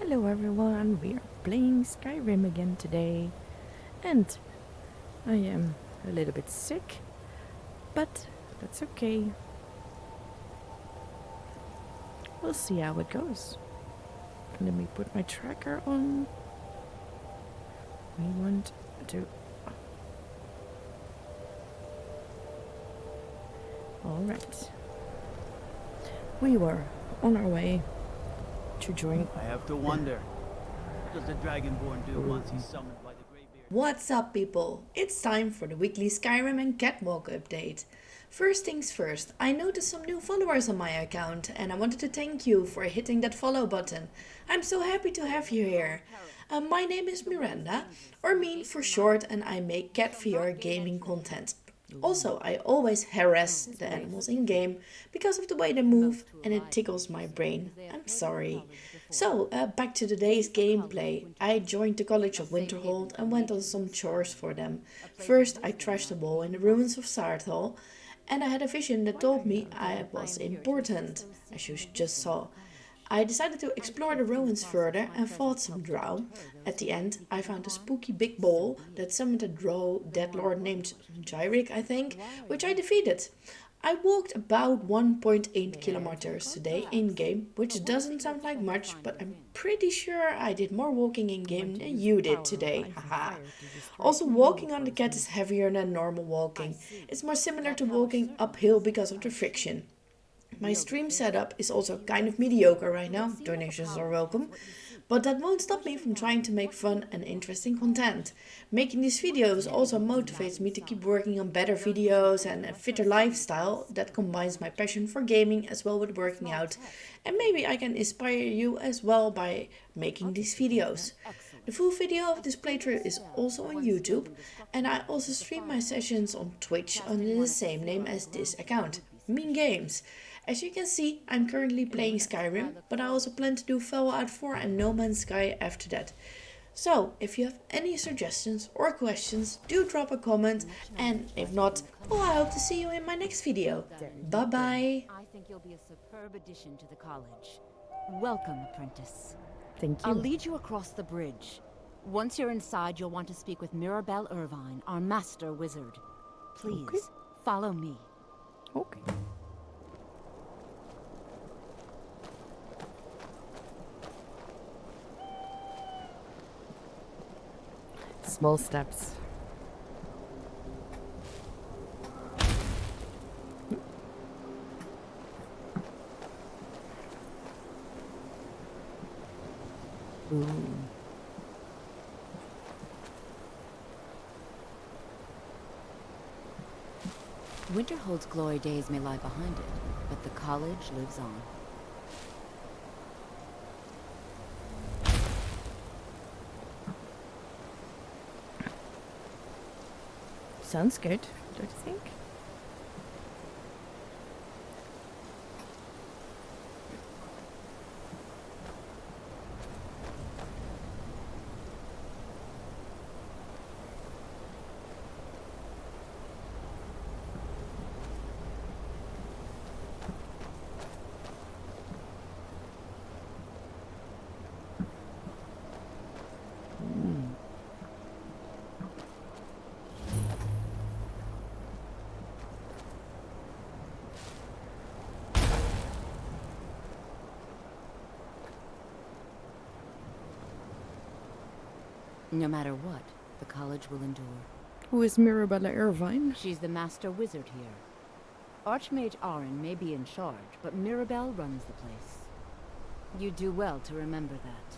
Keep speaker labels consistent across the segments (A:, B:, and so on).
A: Hello everyone, we are playing Skyrim again today, and I am a little bit sick, but that's okay. We'll see how it goes. Let me put my tracker on. We want to... Alright. We were on our way to join...
B: I have to wonder, what does the Dragonborn do once he's summoned by the Greybeard?
C: What's up, people? It's time for the weekly Skyrim and KAT update. First things first, I noticed some new followers on my account and I wanted to thank you for hitting that follow button. I'm so happy to have you here. My name is Miranda, or Mean for short, and I make KAT VR gaming content. Also, I always harass the animals in game because of the way they move and it tickles my brain. I'm sorry. So, back to today's gameplay. I joined the College of Winterhold and went on some chores for them. First, I trashed the wall in the ruins of Saarthal, and I had a vision that told me I was important, as you just saw. I decided to explore the ruins further and fought some drow. At the end, I found a spooky big ball that summoned a drow deadlord named Gyric, I think, which I defeated. I walked about 1.8 kilometers today in-game, which doesn't sound like much, but I'm pretty sure I did more walking in-game than you did today, haha. Also, walking on the cat is heavier than normal walking. It's more similar to walking uphill because of the friction. My stream setup is also kind of mediocre right now, donations are welcome, but that won't stop me from trying to make fun and interesting content. Making these videos also motivates me to keep working on better videos and a fitter lifestyle that combines my passion for gaming as well with working out, and maybe I can inspire you as well by making these videos. The full video of this playthrough is also on YouTube, and I also stream my sessions on Twitch under the same name as this account, Mean Games. As you can see, I'm currently playing Skyrim, but I also plan to do Fallout 4 and No Man's Sky after that. So, if you have any suggestions or questions, do drop a comment, and if not, well, I hope to see you in my next video. Bye bye!
D: I think you'll be a superb addition to the college. Welcome, apprentice.
A: Thank
D: I'll
A: you.
D: lead you across the bridge. Once you're inside, you'll want to speak with Mirabelle Irvine, our master wizard. Please,
A: Okay.
D: follow me.
A: Okay. Small steps. Ooh.
D: Winterhold's glory days may lie behind it, but the college lives on.
A: Sounds good, don't you think?
D: No matter what, the college will endure.
A: Who is Mirabella Irvine?
D: She's the master wizard here. Archmage Arin may be in charge, but Mirabelle runs the place. You do well to remember that.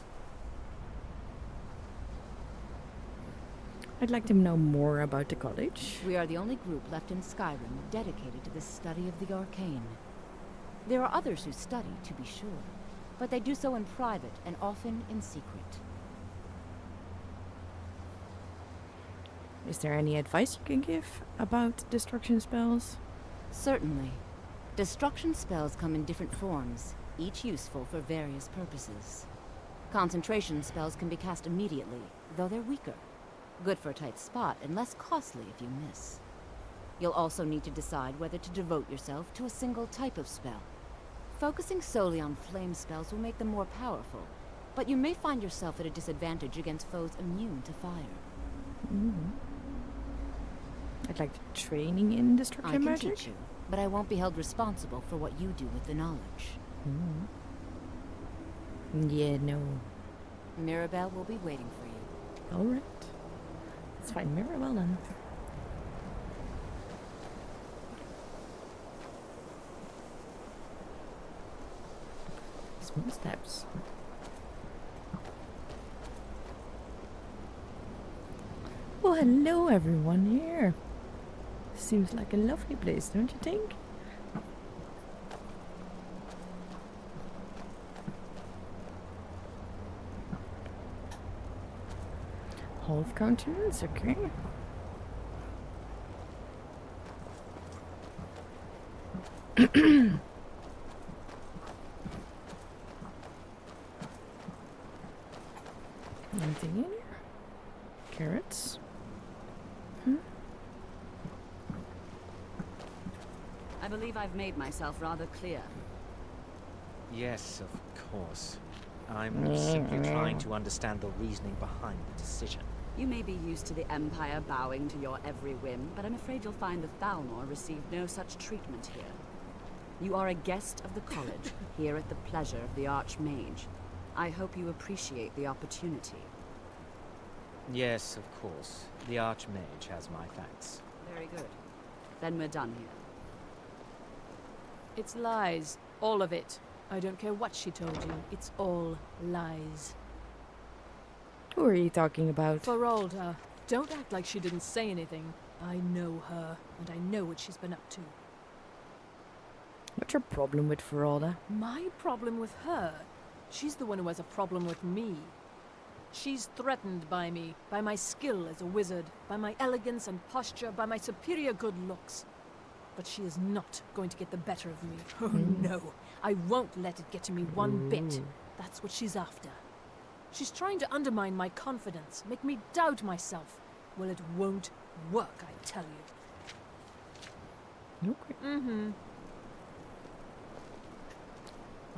A: I'd like to know more about the college.
D: We are the only group left in Skyrim dedicated to the study of the arcane. There are others who study, to be sure, but they do so in private and often in secret.
A: Is there any advice you can give about destruction spells?
D: Certainly. Destruction spells come in different forms, each useful for various purposes. Concentration spells can be cast immediately, though they're weaker. Good for a tight spot and less costly if you miss. You'll also need to decide whether to devote yourself to a single type of spell. Focusing solely on flame spells will make them more powerful, but you may find yourself at a disadvantage against foes immune to fire.
A: I'd like training in
D: I
A: destruction
D: can
A: magic.
D: teach you, but I won't be held responsible for what you do with the knowledge.
A: Yeah, no.
D: Mirabelle will be waiting for you.
A: All right. Let's find Mirabelle then. Small steps. Well, hello everyone here. Seems like a lovely place, don't you think? Hall of Countenance, okay. Anything in here? Carrots.
E: I believe I've made myself rather clear.
F: Yes, of course. I'm simply trying to understand the reasoning behind the decision.
E: You may be used to the Empire bowing to your every whim, but I'm afraid you'll find the Thalmor received no such treatment here. You are a guest of the college, here at the pleasure of the Archmage. I hope you appreciate the opportunity.
F: Yes, of course. The Archmage has my thanks.
E: Very good. Then we're done here.
G: It's lies. All of it. I don't care what she told you. It's all lies.
A: Who are you talking about?
G: Feralda, don't act like she didn't say anything. I know her, and I know what she's been up to.
A: What's your problem with Feralda?
G: My problem with her? She's the one who has a problem with me. She's threatened by me, by my skill as a wizard, by my elegance and posture, by my superior good looks. But she is not going to get the better of me. Oh no, I won't let it get to me one bit. That's what she's after. She's trying to undermine my confidence, make me doubt myself. Well, it won't work, I tell you.
A: Okay.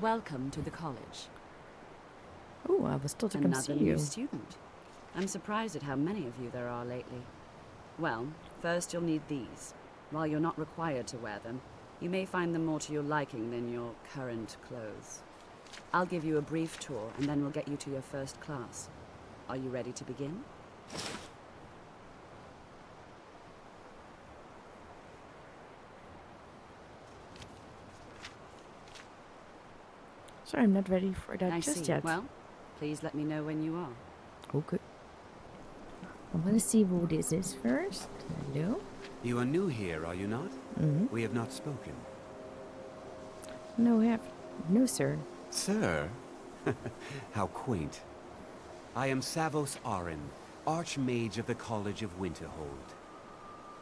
E: Welcome to the college.
A: Oh, I was told to come
E: Another
A: see
E: new
A: you.
E: student. I'm surprised at how many of you there are lately. Well, first you'll need these. While you're not required to wear them, you may find them more to your liking than your current clothes. I'll give you a brief tour, and then we'll get you to your first class. Are you ready to begin?
A: Sorry, I'm not ready for that
E: I
A: just
E: see.
A: yet.
E: Well, please let me know when you are.
A: Okay. I want to see who this is first. Hello?
H: You are new here, are you not? We have not spoken.
A: No, no, sir.
H: Sir? How quaint. I am Savos Arin, Archmage of the College of Winterhold.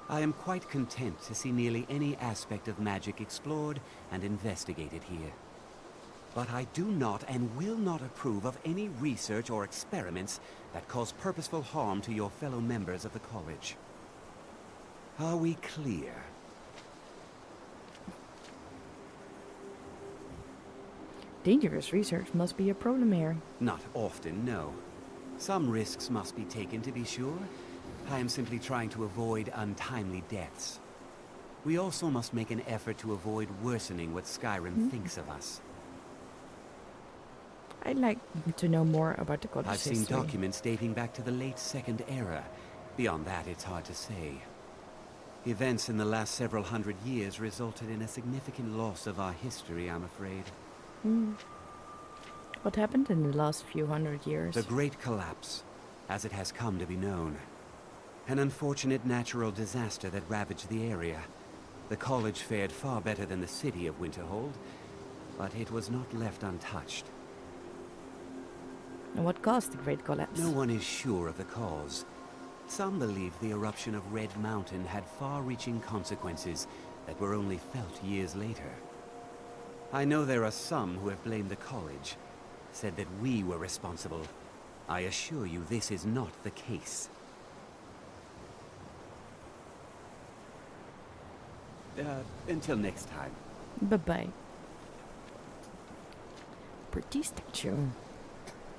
H: I am quite content to see nearly any aspect of magic explored and investigated here. But I do not and will not approve of any research or experiments that cause purposeful harm to your fellow members of the college. Are we clear?
A: Dangerous research must be a problem here.
H: Not often, no. Some risks must be taken, to be sure. I am simply trying to avoid untimely deaths. We also must make an effort to avoid worsening what Skyrim thinks of us.
A: I'd like to know more about the college's
H: I've seen
A: history.
H: documents dating back to the late Second Era. Beyond that, it's hard to say. Events in the last several hundred years resulted in a significant loss of our history, I'm afraid.
A: What happened in the last few hundred years?
H: The Great Collapse, as it has come to be known. An unfortunate natural disaster that ravaged the area. The college fared far better than the city of Winterhold, but it was not left untouched.
A: And what caused the Great Collapse?
H: No one is sure of the cause. Some believe the eruption of Red Mountain had far-reaching consequences that were only felt years later. I know there are some who have blamed the college, said that we were responsible. I assure you this is not the case. Until next time.
A: Bye-bye. Pretty statue.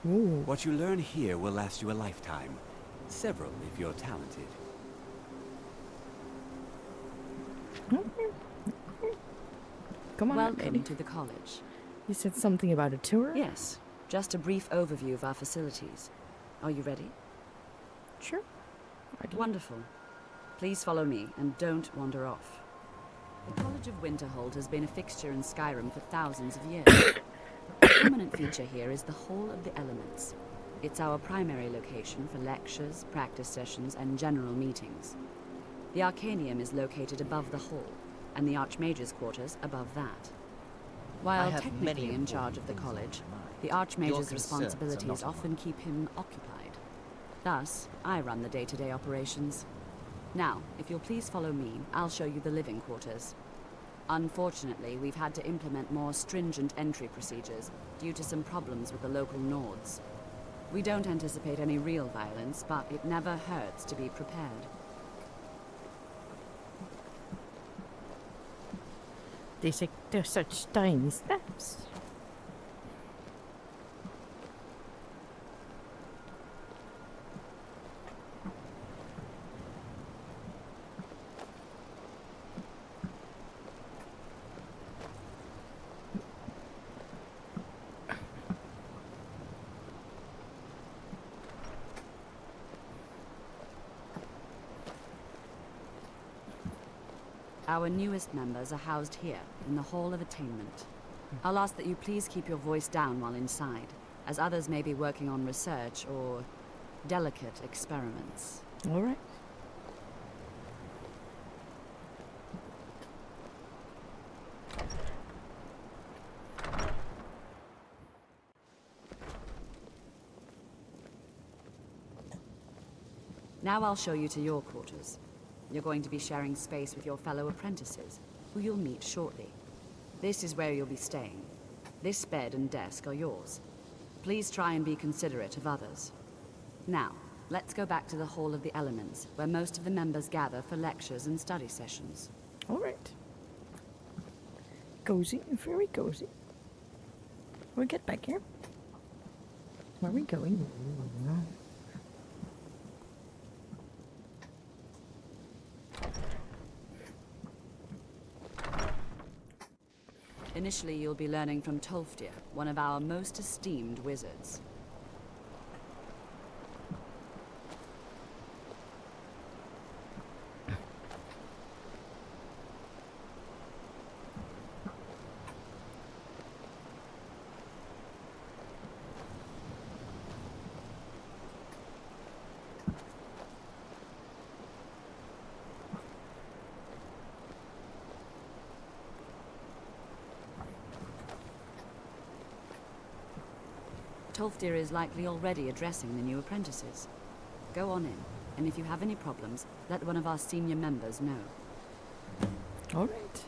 A: Ooh.
H: What you learn here will last you a lifetime. Several if you're talented.
A: Come on,
E: Welcome
A: lady.
E: to the college.
A: You said something about a tour?
E: Yes, just a brief overview of our facilities. Are you ready?
A: Sure.
E: Wonderful. Please follow me and don't wander off. The College of Winterhold has been a fixture in Skyrim for thousands of years. The prominent feature here is the Hall of the Elements. It's our primary location for lectures, practice sessions, and general meetings. The Arcanium is located above the hall, and the Archmage's quarters above that. While
F: have
E: technically
F: many
E: in charge of
F: important
E: the
F: things on
E: college,
F: my mind.
E: the
F: Your
E: Archmage's
F: concerns are
E: responsibilities
F: not
E: often keep him occupied. Thus, I run the day-to-day operations. Now, if you'll please follow me, I'll show you the living quarters. Unfortunately, we've had to implement more stringent entry procedures due to some problems with the local Nords. We don't anticipate any real violence, but it never hurts to be prepared.
A: They say they're such tiny steps.
E: Our newest members are housed here, in the Hall of Attainment. I'll ask that you please keep your voice down while inside, as others may be working on research or delicate experiments.
A: All right.
E: Now I'll show you to your quarters. You're going to be sharing space with your fellow apprentices, who you'll meet shortly. This is where you'll be staying. This bed and desk are yours. Please try and be considerate of others. Now, let's go back to the Hall of the Elements, where most of the members gather for lectures and study sessions.
A: All right. Cozy, very cozy. We'll get back here. Where are we going?
E: Initially, you'll be learning from Tolfdir, one of our most esteemed wizards. Tolfdir is likely already addressing the new apprentices. Go on in, and if you have any problems, let one of our senior members know.
A: All right.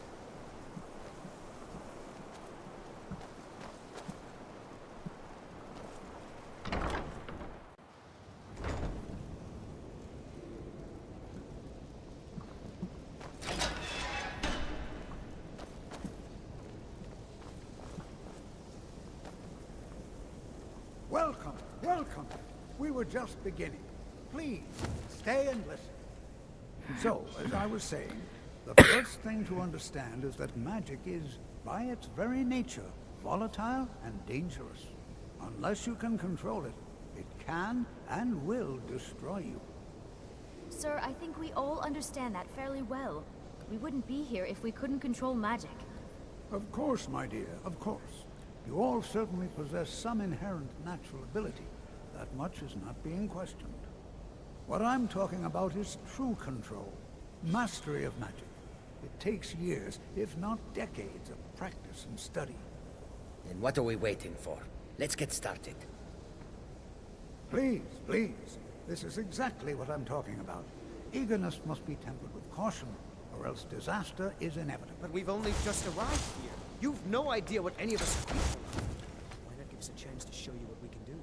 I: Welcome, welcome. We were just beginning. Please, stay and listen. So, as I was saying, the first thing to understand is that magic is, by its very nature, volatile and dangerous. Unless you can control it, it can and will destroy you.
J: Sir, I think we all understand that fairly well. We wouldn't be here if we couldn't control magic.
I: Of course, my dear, of course. You all certainly possess some inherent natural ability. That much is not being questioned. What I'm talking about is true control, mastery of magic. It takes years, if not decades, of practice and study.
K: Then what are we waiting for? Let's get started.
I: Please, please. This is exactly what I'm talking about. Eagerness must be tempered with caution, or else disaster is inevitable.
L: But we've only just arrived here. You've no idea what any of us are capable of. Why not give us a chance to show you what we can do?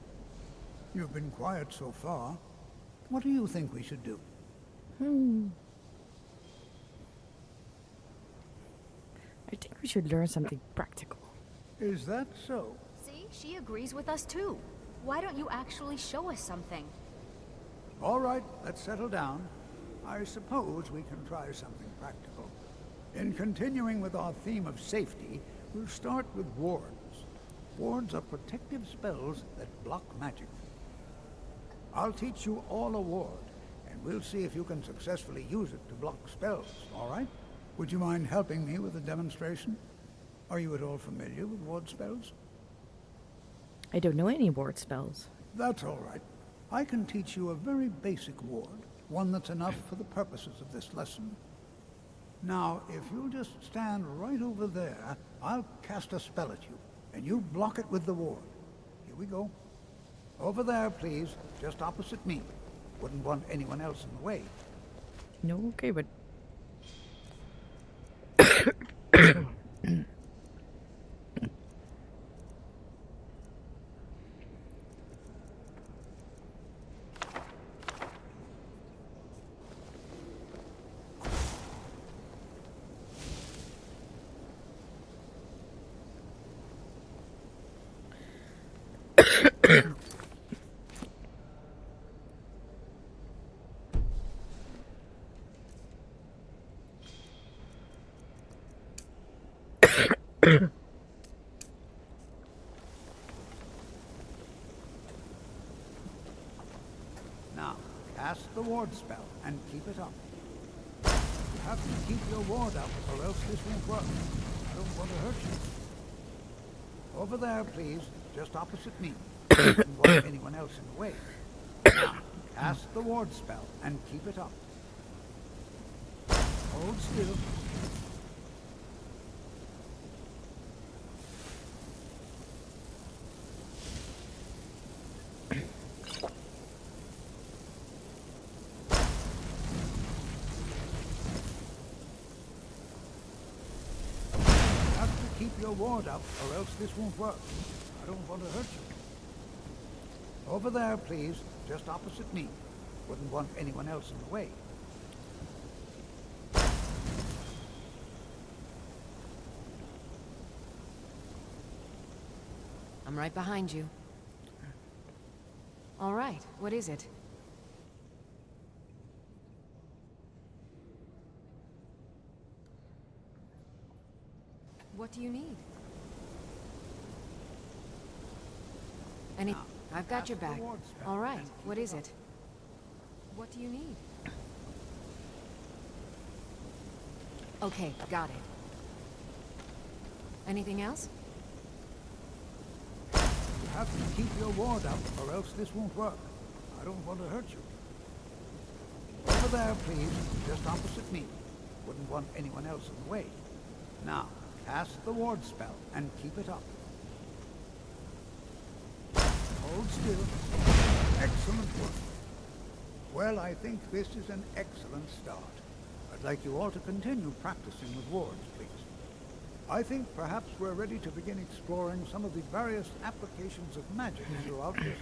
I: You've been quiet so far. What do you think we should do?
A: I think we should learn something practical.
I: Is that so?
J: See, she agrees with us too. Why don't you actually show us something?
I: All right, let's settle down. I suppose we can try something practical. In continuing with our theme of safety, we'll start with wards. Wards are protective spells that block magic. I'll teach you all a ward, and we'll see if you can successfully use it to block spells, all right? Would you mind helping me with a demonstration? Are you at all familiar with ward spells?
A: I don't know any ward spells.
I: That's all right. I can teach you a very basic ward, one that's enough for the purposes of this lesson. Now, if you'll just stand right over there, I'll cast a spell at you, and you block it with the ward. Here we go. Over there, please, just opposite me. Wouldn't want anyone else in the way.
A: No, okay, but...
I: Now, cast the ward spell and keep it up. You have to keep your ward up, or else this won't work. I don't want to hurt you. Over there, please, just opposite me. Don't want anyone else in the way. Now, cast the ward spell and keep it up. Hold still. Keep your ward up, or else this won't work. I don't want to hurt you. Over there, please, just opposite me. Wouldn't want anyone else in the way.
M: I'm right behind you. All right, what is it? What do you need? I've got your back. All right, what is it? What do you need? Okay, got it. Anything else?
I: You have to keep your ward up, or else this won't work. I don't want to hurt you. Over there, please, just opposite me. Wouldn't want anyone else in the way. Now, cast the ward spell and keep it up. Hold still. Excellent work. Well, I think this is an excellent start. I'd like you all to continue practicing with wards, please. I think perhaps we're ready to begin exploring some of the various applications of magic throughout history.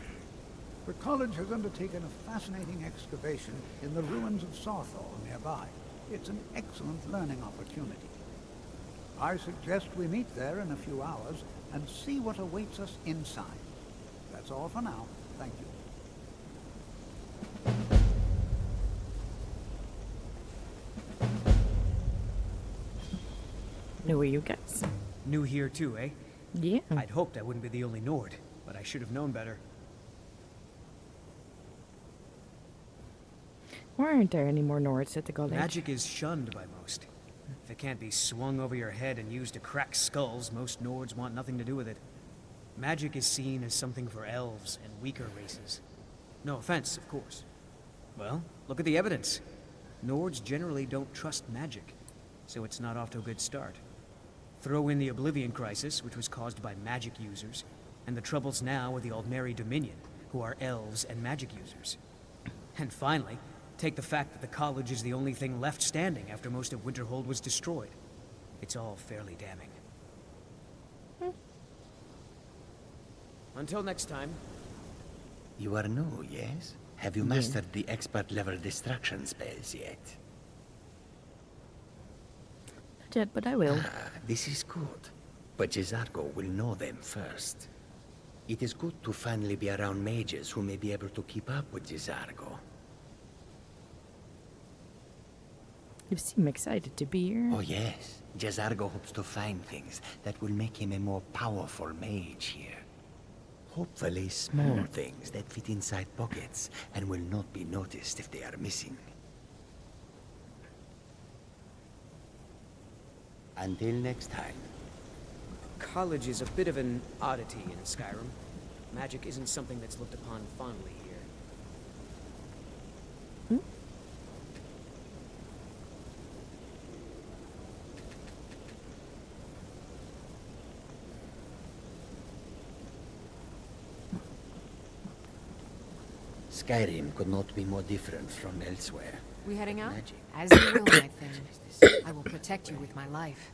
I: The college has undertaken a fascinating excavation in the ruins of Sarthal nearby. It's an excellent learning opportunity. I suggest we meet there in a few hours and see what awaits us inside. That's all for now. Thank you.
A: Who are you guys?
L: New here too, eh?
A: Yeah.
L: I'd hoped I wouldn't be the only Nord, but I should have known better.
A: Why aren't there any more Nords at the college?
L: Magic is shunned by most. If it can't be swung over your head and used to crack skulls, most Nords want nothing to do with it. Magic is seen as something for elves and weaker races. No offense, of course. Well, look at the evidence. Nords generally don't trust magic, so it's not off to a good start. Throw in the Oblivion Crisis, which was caused by magic users, and the troubles now with the Aldmeri Dominion, who are elves and magic users. And finally, take the fact that the college is the only thing left standing after most of Winterhold was destroyed. It's all fairly damning. Until next time.
K: You are new, yes? Have you mastered the expert-level distraction spells yet?
A: Not yet, but I will.
K: Ah, this is good. But Jezargo will know them first. It is good to finally be around mages who may be able to keep up with J'zargo.
A: You seem excited to be here.
K: Oh yes, J'zargo hopes to find things that will make him a more powerful mage here. Hopefully small things that fit inside pockets and will not be noticed if they are missing. Until next time.
L: College is a bit of an oddity in Skyrim. Magic isn't something that's looked upon fondly here.
K: Skyrim could not be more different from elsewhere.
M: We heading out?
K: Magic.
M: As you will, my friend. I will protect you with my life.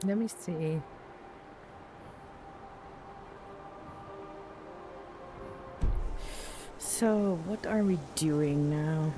A: Let me see. So, what are we doing now?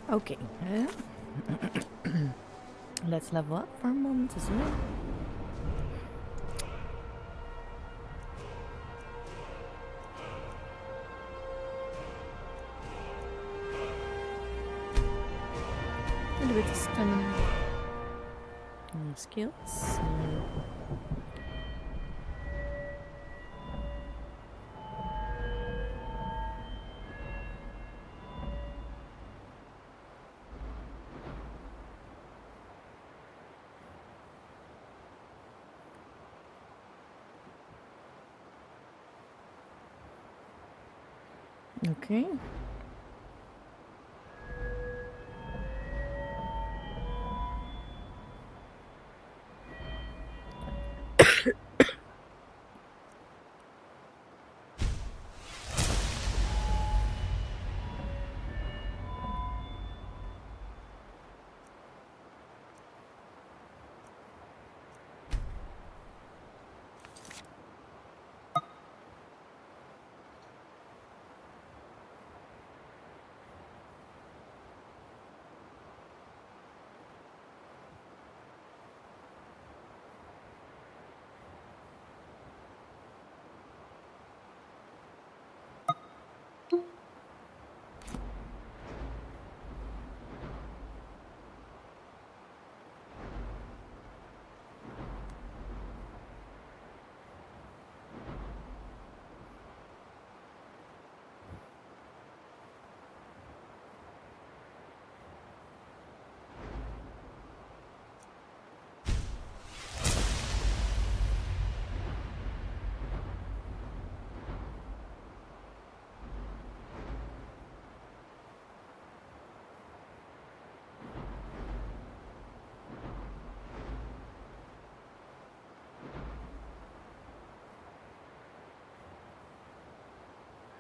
A: Okay. Let's level up for a moment as well. A little bit of stamina. Skills. Okay.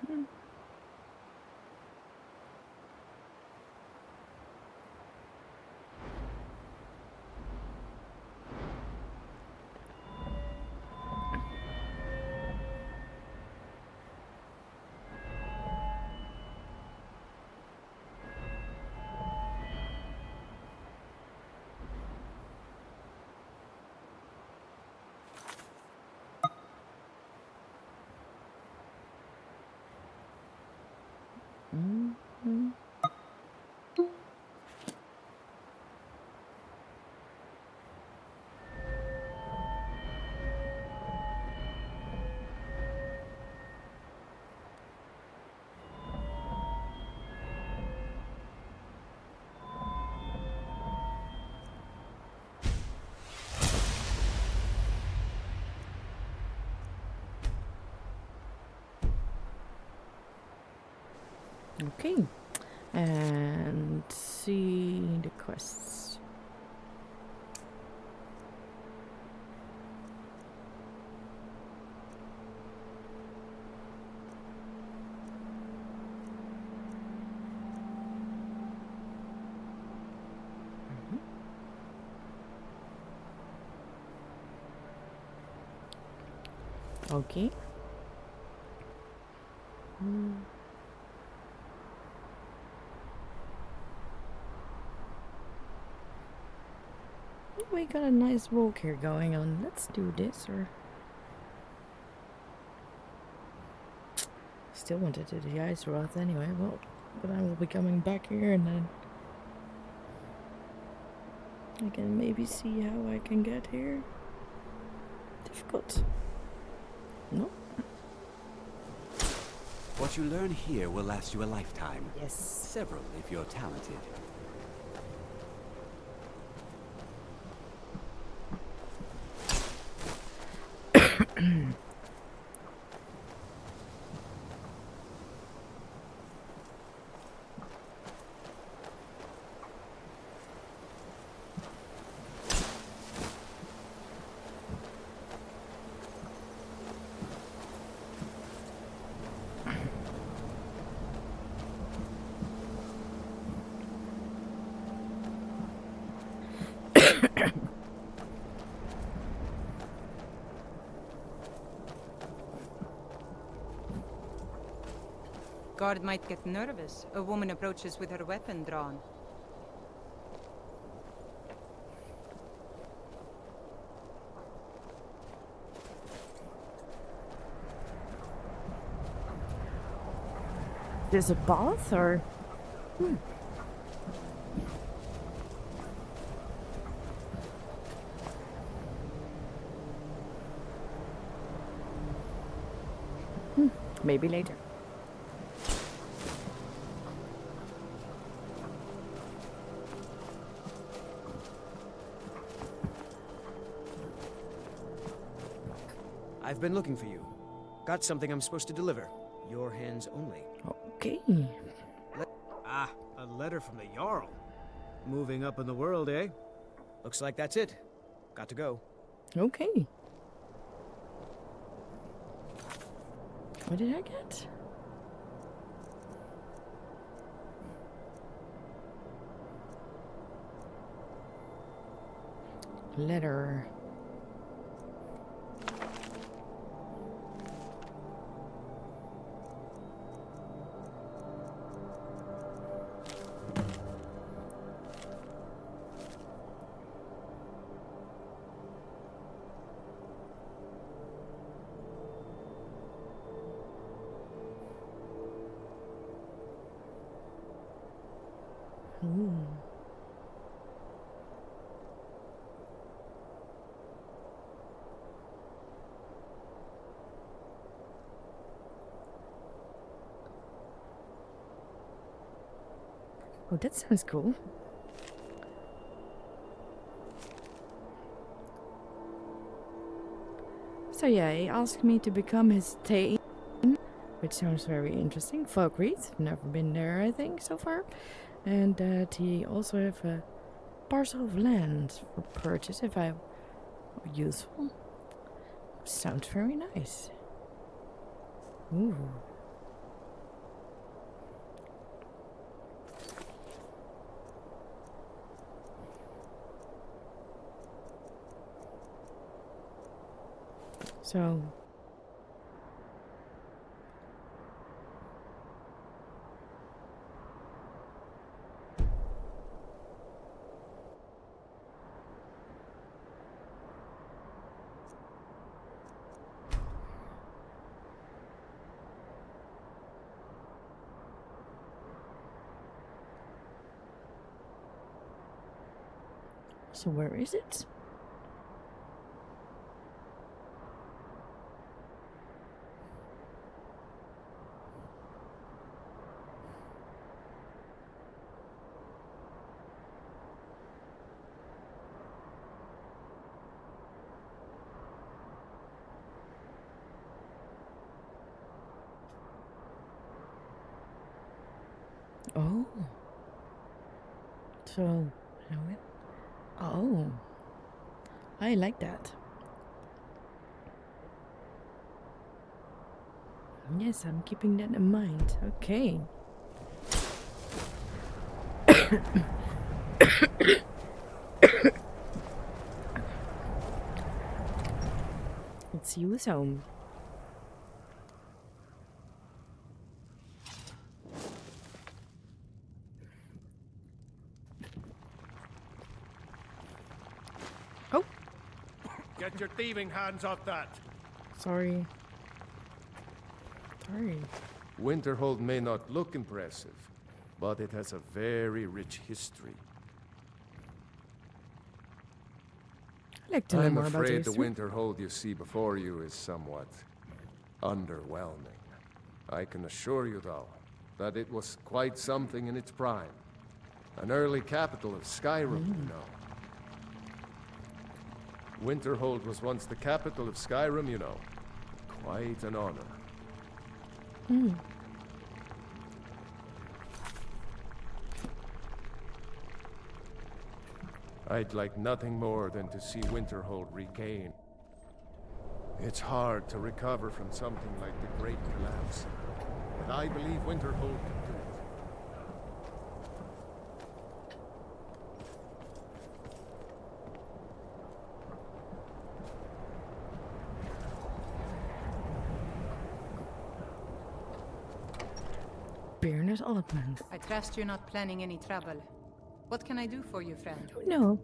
A: Mm-hmm. Okay, and see the quests. Okay. We got a nice walk here going on. Let's do this, or still wanted to do the ice roth anyway. Well, but I will be coming back here, and then I can maybe see how I can get here. Difficult. No.
H: What you learn here will last you a lifetime.
A: Yes.
H: Several, if you're talented.
N: Guard might get nervous. A woman approaches with her weapon drawn.
A: There's a bath, or? Maybe later.
L: I've been looking for you. Got something I'm supposed to deliver. Your hands only.
A: Okay.
L: A letter from the Jarl. Moving up in the world, eh? Looks like that's it. Got to go.
A: Okay. What did I get? Letter. Oh, that sounds cool. So yeah, he asked me to become his Thane, which sounds very interesting. Valkyrie, never been there, I think, so far. And that he also have a parcel of land for purchase if I were useful. Sounds very nice. Ooh. So... So where is it? Oh. So, oh. I like that. Yes, I'm keeping that in mind. Okay. Let's see who's home. Oh.
O: Get your thieving hands off that.
A: Sorry. Sorry.
O: Winterhold may not look impressive, but it has a very rich history.
A: I'd like to know more
O: I'm
A: about
O: afraid
A: the
O: the Winterhold you see before you is somewhat underwhelming. I can assure you, though, that it was quite something in its prime. An early capital of Skyrim, you know. Winterhold was once the capital of Skyrim, you know. Quite an honor.
A: Hmm.
O: I'd like nothing more than to see Winterhold regain. It's hard to recover from something like the Great Collapse, but I believe Winterhold can do it.
A: Baroness Oldman.
N: I trust you're not planning any trouble. What can I do for you, friend?
A: No.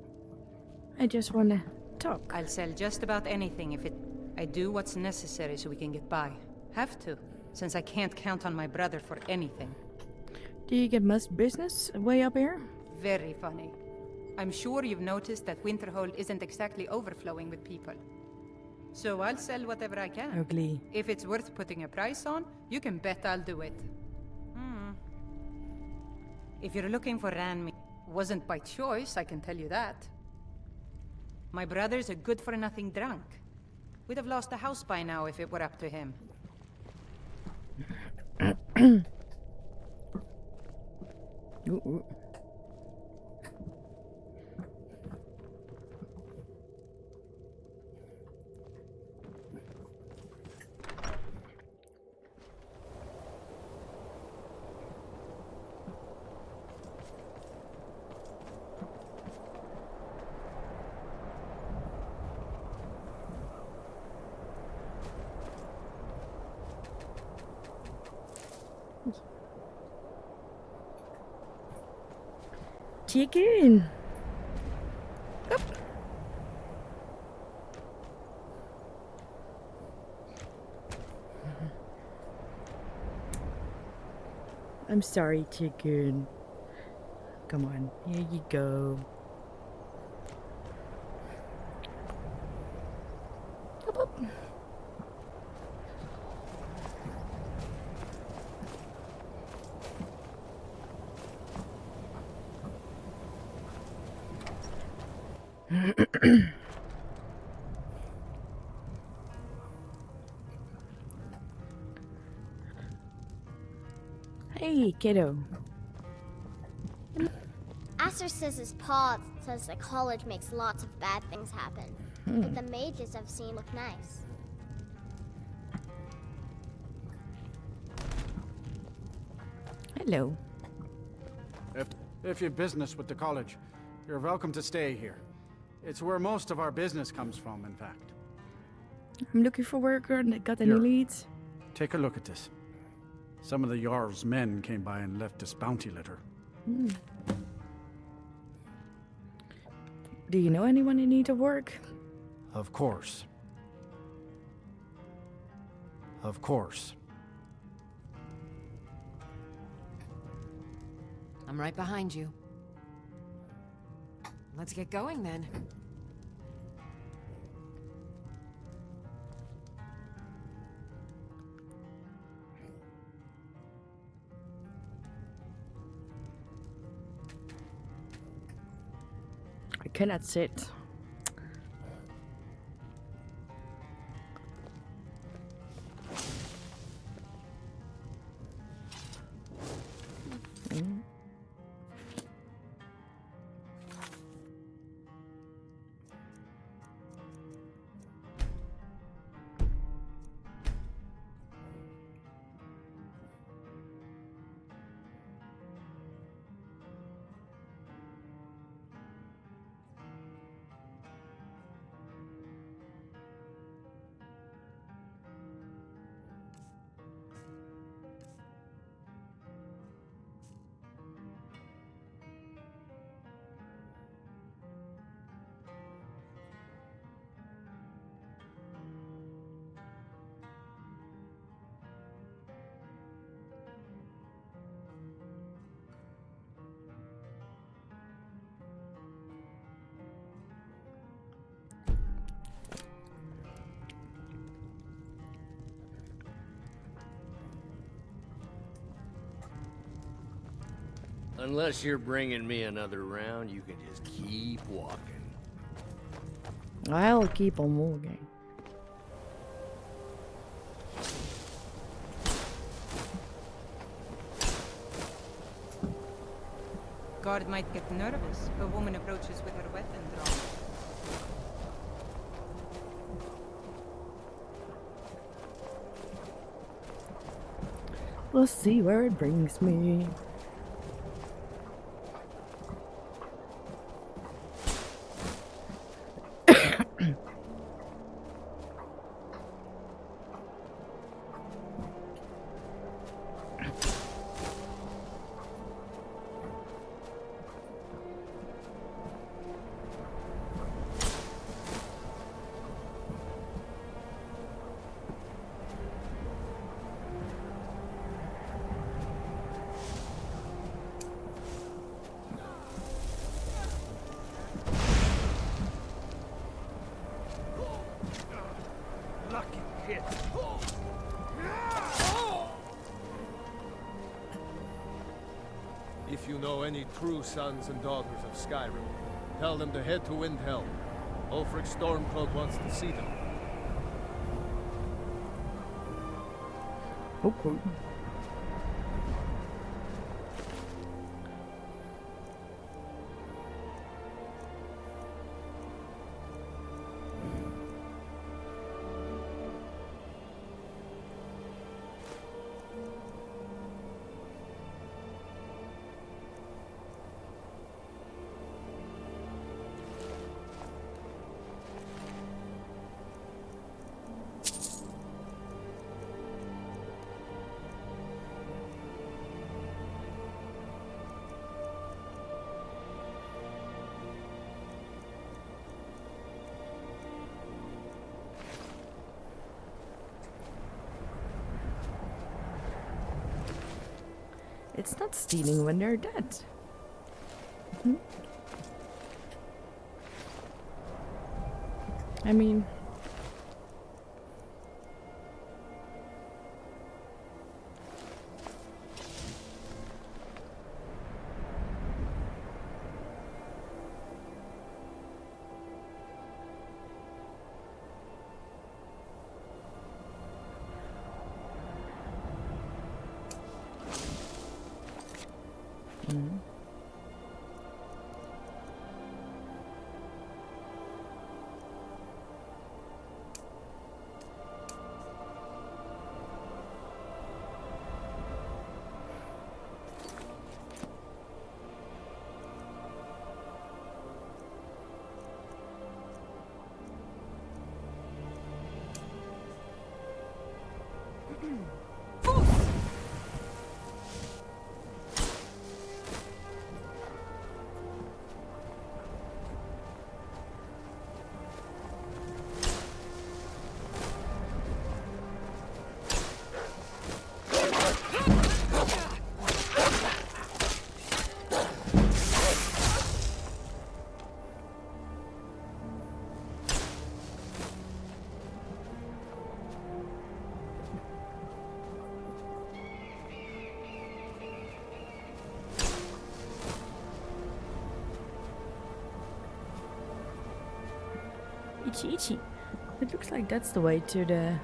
A: I just wanna talk.
N: I'll sell just about anything if it... I do what's necessary so we can get by. Have to, since I can't count on my brother for anything.
A: Do you get much business way up here?
N: Very funny. I'm sure you've noticed that Winterhold isn't exactly overflowing with people. So I'll sell whatever I can.
A: Ugly.
N: If it's worth putting a price on, you can bet I'll do it. If you're looking for Ranmi, wasn't by choice, I can tell you that. My brother's a good-for-nothing drunk. We'd have lost the house by now if it were up to him.
A: Ooh. Chicken. Up. I'm sorry, chicken. Come on, here you go. Up, up. Hey, kiddo.
P: Aster says his pa says the college makes lots of bad things happen. But the mages I've seen look nice.
A: Hello.
Q: If you've business with the college, you're welcome to stay here. It's where most of our business comes from, in fact.
A: I'm looking for work. Got any
Q: Here.
A: leads?
Q: Take a look at this. Some of the Jarl's men came by and left this bounty letter.
A: Hmm. Do you know anyone in need of work?
Q: Of course. Of course.
M: I'm right behind you. Let's get going then.
A: I cannot sit.
R: Unless you're bringing me another round, you can just keep walking.
A: I'll keep on walking.
N: Guard might get nervous if a woman approaches with her weapon drawn.
A: We'll see where it brings me.
O: If you know any true sons and daughters of Skyrim, tell them to head to Windhelm. Ulfric Stormcloak wants to see them.
A: Okay. It's not stealing when they're dead. Hmm? I mean... Mm. Itchy. It looks like that's the way to the...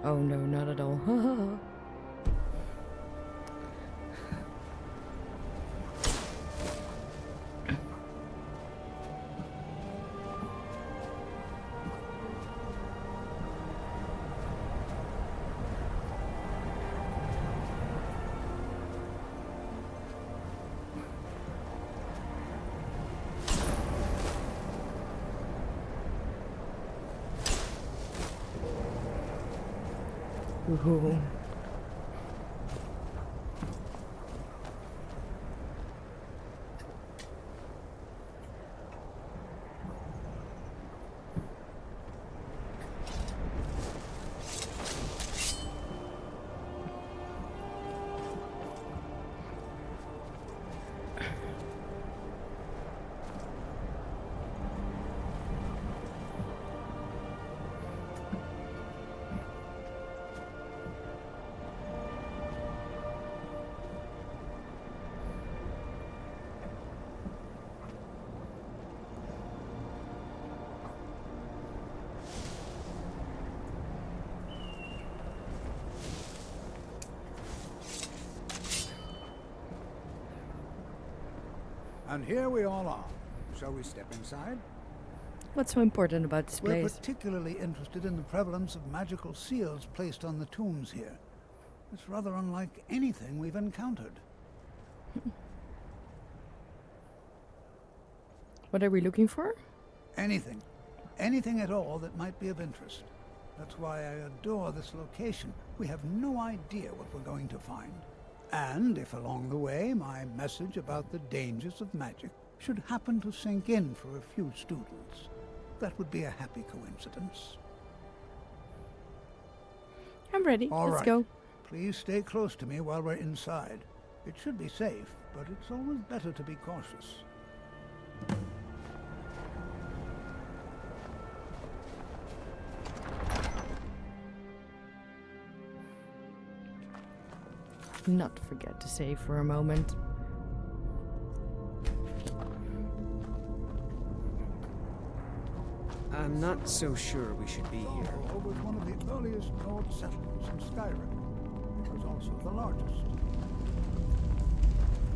A: Oh no, not at all. Ooh.
I: And here we all are. Shall we step inside?
A: What's so important about this
I: We're
A: place?
I: particularly interested in the prevalence of magical seals placed on the tombs here. It's rather unlike anything we've encountered.
A: What are we looking for?
I: Anything. Anything at all that might be of interest. That's why I adore this location. We have no idea what we're going to find. And if along the way my message about the dangers of magic should happen to sink in for a few students, that would be a happy coincidence.
A: I'm ready.
I: All
A: Let's
I: right.
A: go.
I: Please stay close to me while we're inside. It should be safe, but it's always better to be cautious.
A: Not forget to save for a moment.
L: I'm not so sure we should be here.
I: It was one of the earliest Nord settlements in Skyrim. It was also the largest.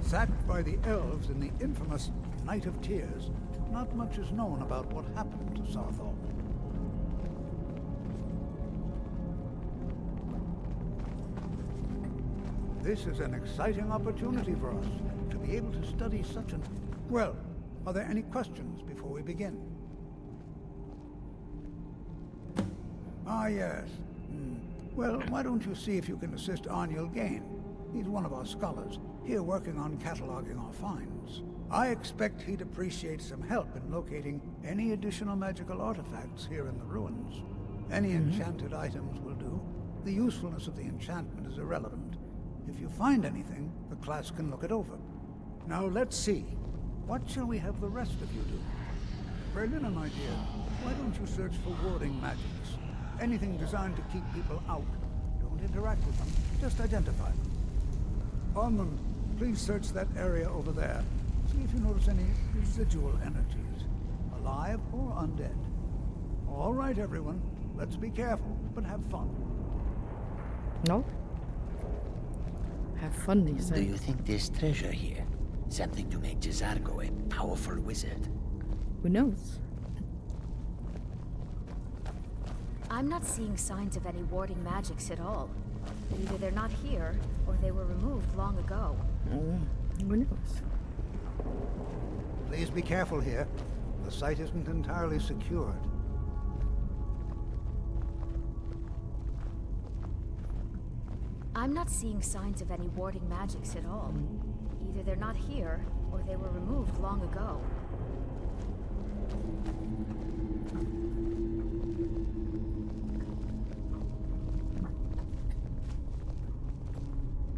I: Sacked by the elves in the infamous Night of Tears, not much is known about what happened to Sarthal. This is an exciting opportunity for us to be able to study such an... Well, are there any questions before we begin? Ah, yes. Well, why don't you see if you can assist Arniel Gain? He's one of our scholars, here working on cataloging our finds. I expect he'd appreciate some help in locating any additional magical artifacts here in the ruins. Any enchanted items will do. The usefulness of the enchantment is irrelevant. If you find anything, the class can look it over. Now let's see. What shall we have the rest of you do? Berliner, my dear, why don't you search for warding magics? Anything designed to keep people out. Don't interact with them, just identify them. Ormond, please search that area over there. See if you notice any residual energies, alive or undead. All right, everyone, let's be careful, but have fun.
A: No? Have fun, you say.
K: Do you think there's treasure here? Something to make Jazargo a powerful wizard?
A: Who knows?
J: I'm not seeing signs of any warding magics at all. Either they're not here, or they were removed long ago.
A: Who knows?
I: Please be careful here. The site isn't entirely secured.
J: I'm not seeing signs of any warding magics at all. Either they're not here, or they were removed long ago.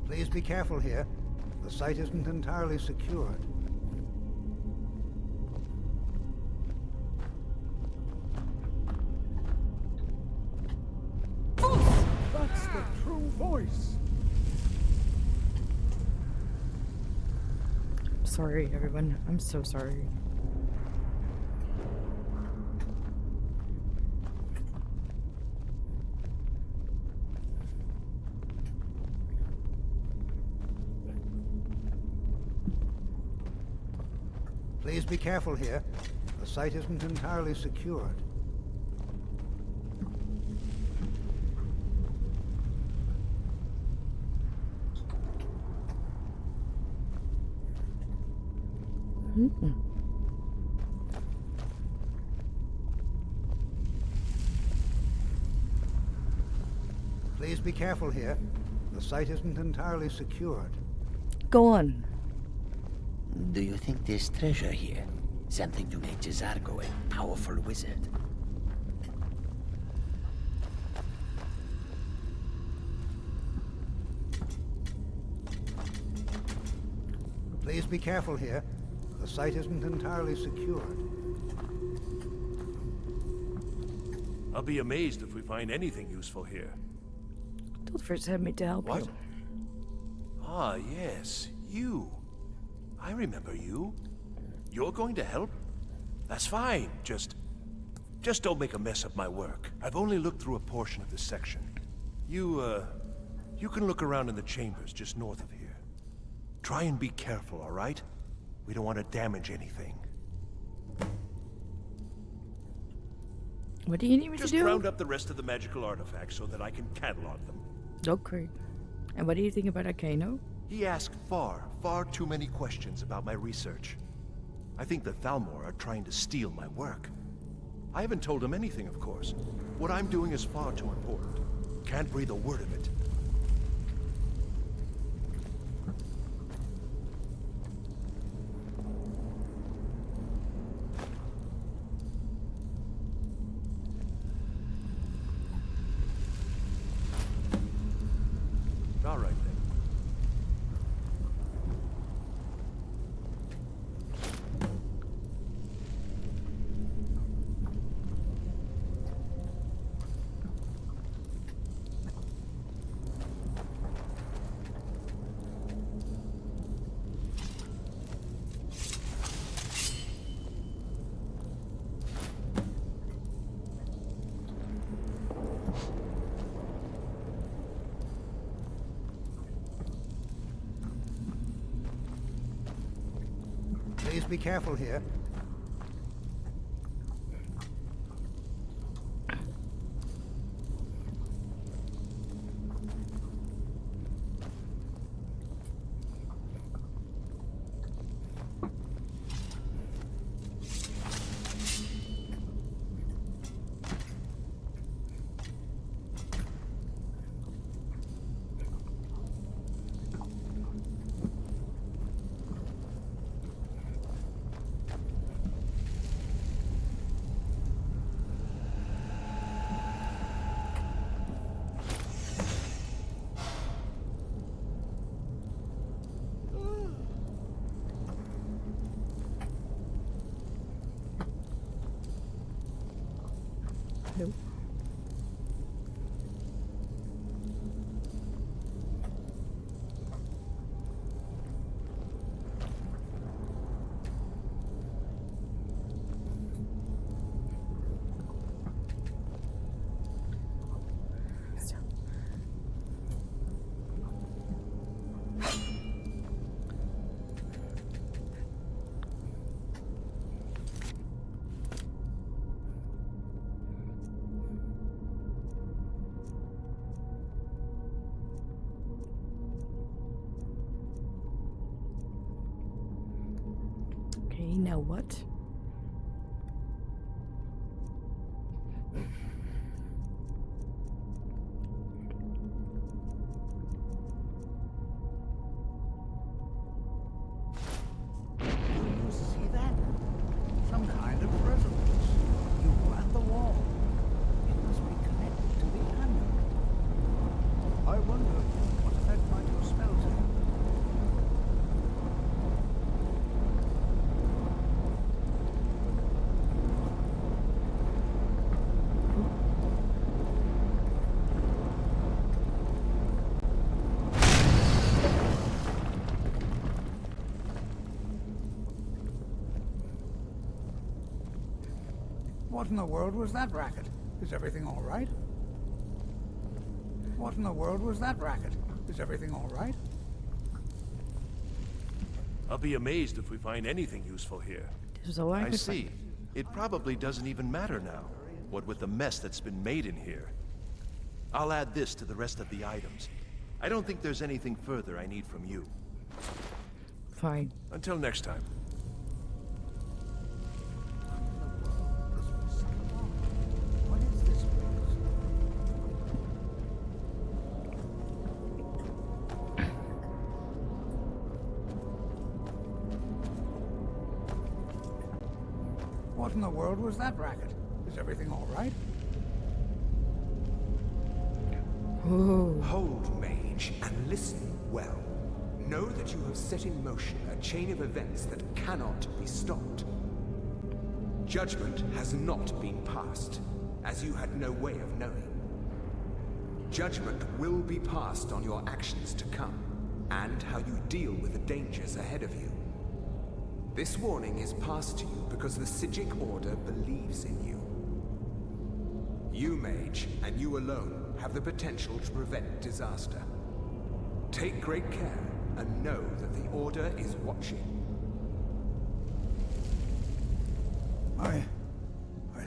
I: Please be careful here. The site isn't entirely secured.
Q: That's the true voice.
A: Sorry, everyone. I'm so sorry.
I: Please be careful here. The site isn't entirely secured. Please be careful here. The site isn't entirely secured.
A: Go on.
K: Do you think there's treasure here? Something to make Jazargo a powerful wizard?
I: Please be careful here. The site isn't entirely secured.
S: I'll be amazed if we find anything useful here.
A: Told first had me to help
S: What?
A: you.
S: Ah, yes, you. I remember you. You're going to help? That's fine. Just don't make a mess of my work. I've only looked through a portion of this section. You can look around in the chambers just north of here. Try and be careful, all right? We don't want to damage anything.
A: What do you need me
S: Just
A: to do?
S: round up the rest of the magical artifacts so that I can catalog them.
A: Okay. And what do you think about Arcano?
S: He asked far too many questions about my research. I think the Thalmor are trying to steal my work. I haven't told him anything, of course. What I'm doing is far too important. Can't breathe a word of it. All right, then.
I: Please be careful here.
A: Nope. Okay, now what?
I: What in the world was that racket? Is everything all right? What in the world was that racket? Is everything all right?
S: I'll be amazed if we find anything useful here. I see. It probably doesn't even matter now, what with the mess that's been made in here. I'll add this to the rest of the items. I don't think there's anything further I need from you.
A: Fine.
S: Until next time.
I: What is this place? What in the world was that racket? Is everything all right?
T: Hold, mage, and listen well. Know that you have set in motion a chain of events that cannot be stopped. Judgment has not been passed, as you had no way of knowing. Judgment will be passed on your actions to come, and how you deal with the dangers ahead of you. This warning is passed to you because the Psijic Order believes in you. You, mage, and you alone, have the potential to prevent disaster. Take great care, and know that the Order is watching.
I: I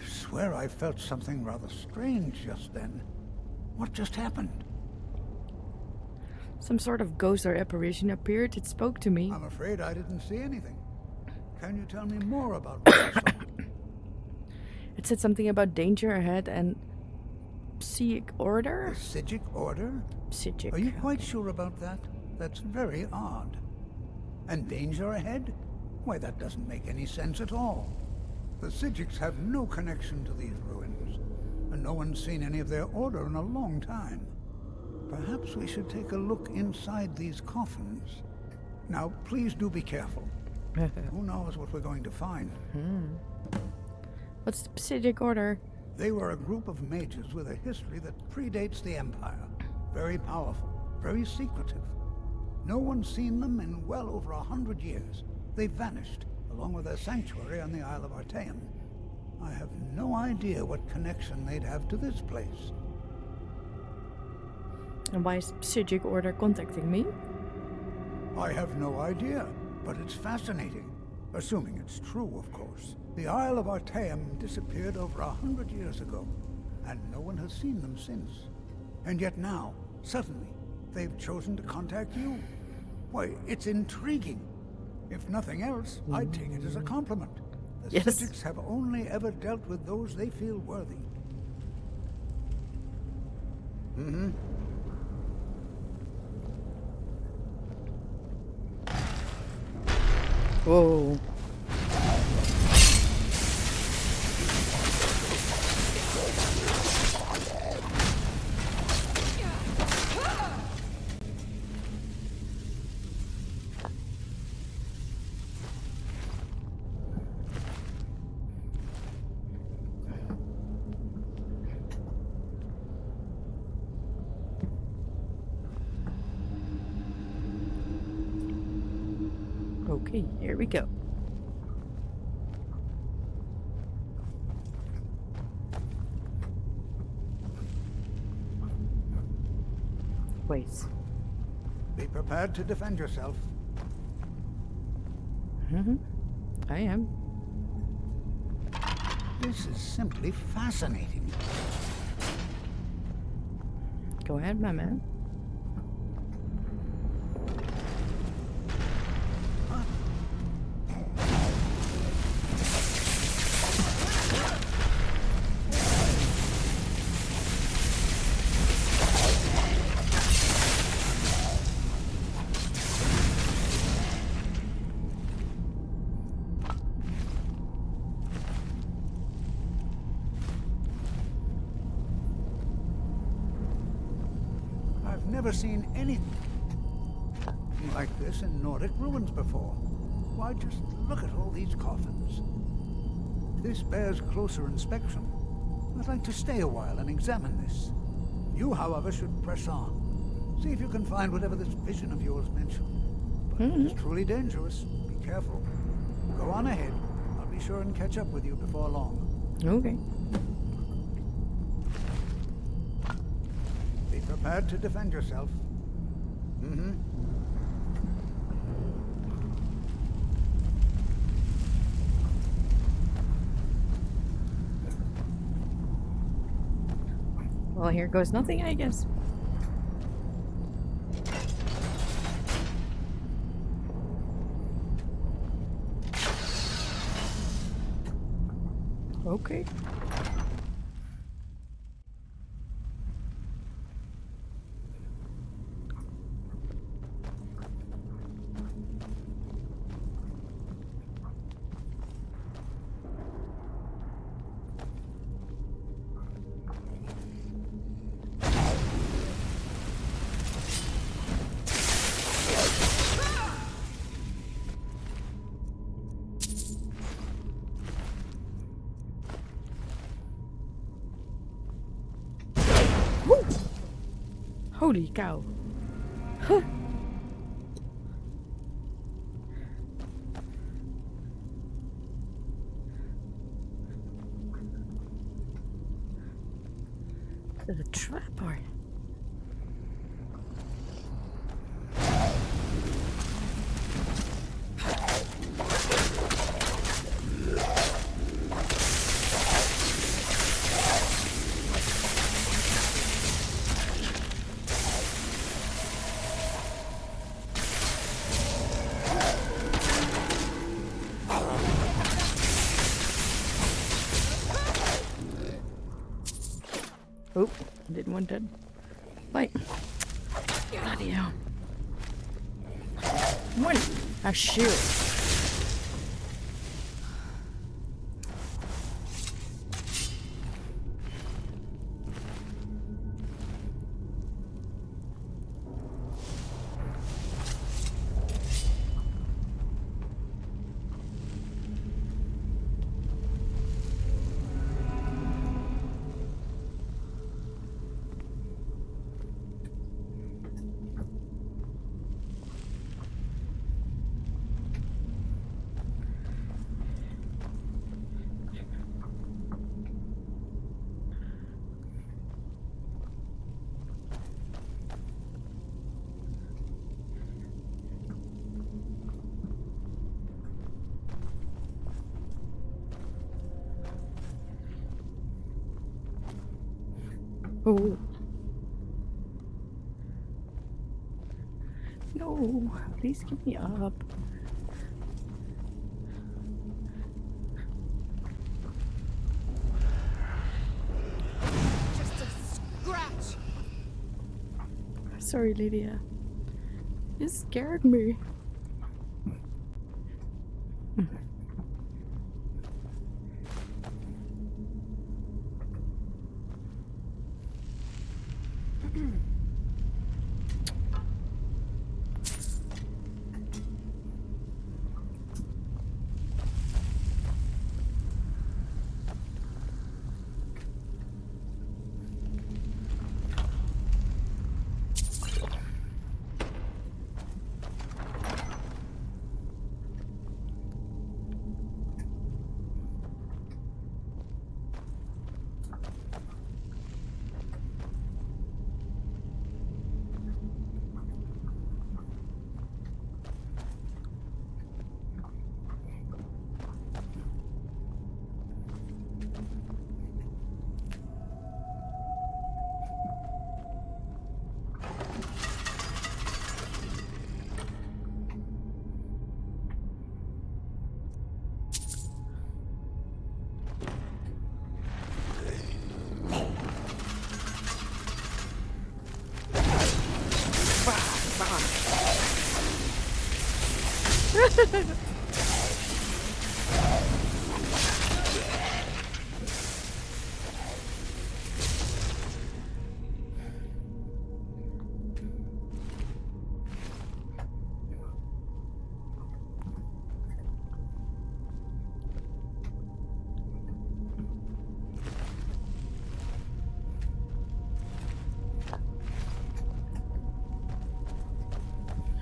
I: swear I felt something rather strange just then. What just happened?
A: Some sort of ghost or apparition appeared. It spoke to me.
I: I'm afraid I didn't see anything. Can you tell me more about what you saw?
A: It said something about danger ahead and Psijic Order?
I: The Psijic Order?
A: Psijic.
I: Are you quite sure about that? That's very odd. And danger ahead? Why, that doesn't make any sense at all. The Psijics have no connection to these ruins, and no one's seen any of their order in a long time. Perhaps we should take a look inside these coffins. Now, please do be careful. Who knows what we're going to find?
A: What's the Psijic Order?
I: They were a group of mages with a history that predates the Empire. Very powerful, very secretive. No one's seen them in well over 100 years. They vanished, along with their sanctuary on the Isle of Artaeum. I have no idea what connection they'd have to this place.
A: And why is Psijic Order contacting me?
I: I have no idea, but it's fascinating. Assuming it's true, of course. The Isle of Artaeum disappeared over 100 years ago, and no one has seen them since. And yet now, suddenly, they've chosen to contact you. Why, it's intriguing. If nothing else, I'd take it as a compliment. The Psijics have only ever dealt with those they feel worthy.
A: Whoa. Okay, here we go. Wait.
I: Be prepared to defend yourself.
A: I am.
I: This is simply fascinating.
A: Go ahead, my man.
I: Never seen anything like this in Nordic ruins before. Why, just look at all these coffins. This bears closer inspection. I'd like to stay a while and examine this. You, however, should press on. See if you can find whatever this vision of yours mentioned. But it's truly dangerous. Be careful. Go on ahead. I'll be sure and catch up with you before long.
A: Okay.
I: Be prepared to defend yourself. Mm-hmm.
A: Well, here goes nothing, I guess. Okay. Woo! Holy cow. Huh. Is it a trap or? Oh, didn't want that. Bite. Bloody hell. One. A shield. Oh. No, please get me up.
G: Just a scratch.
A: Sorry, Lydia. You scared me.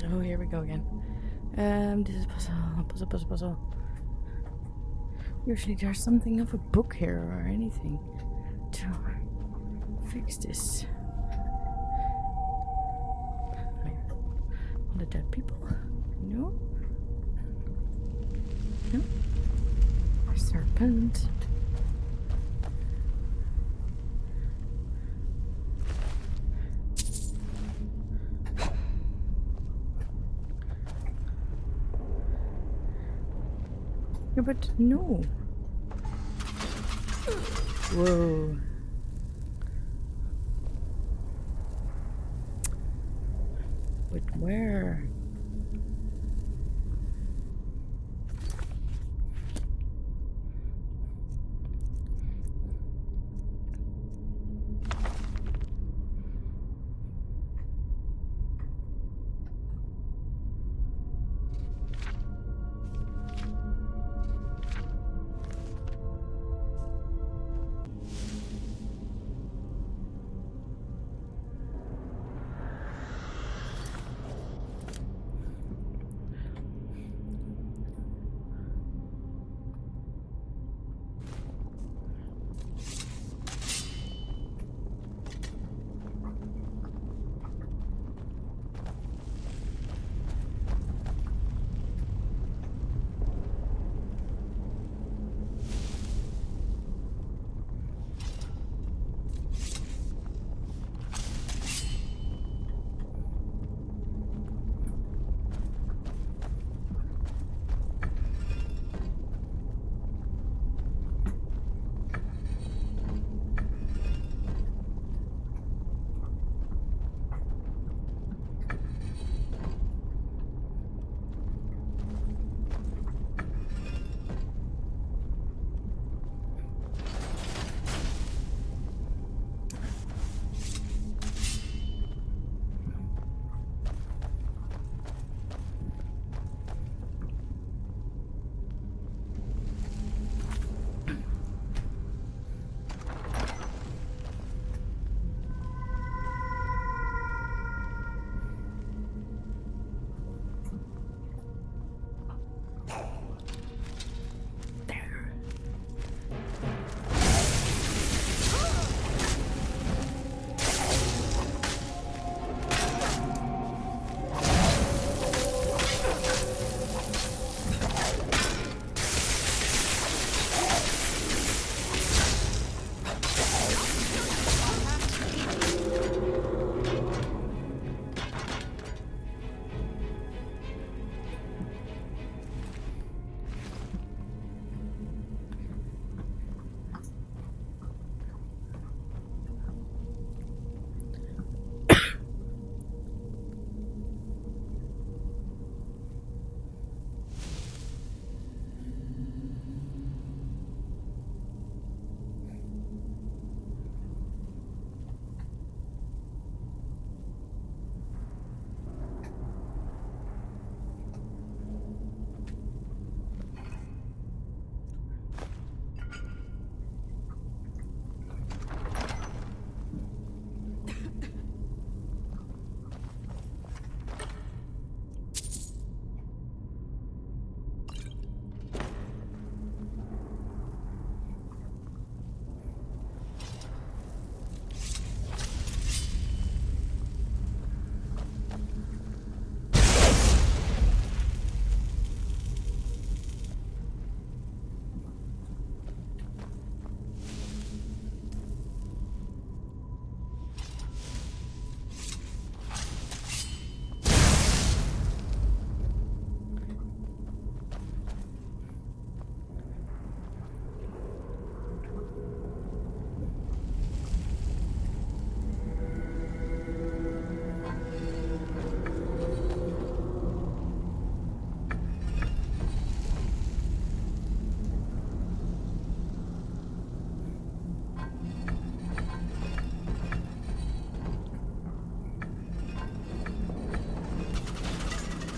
A: Oh, here we go again. This is puzzle. Usually there's something of a book here or anything to fix this. All the dead people? No? No? A serpent. Yeah, but no. Whoa. But where?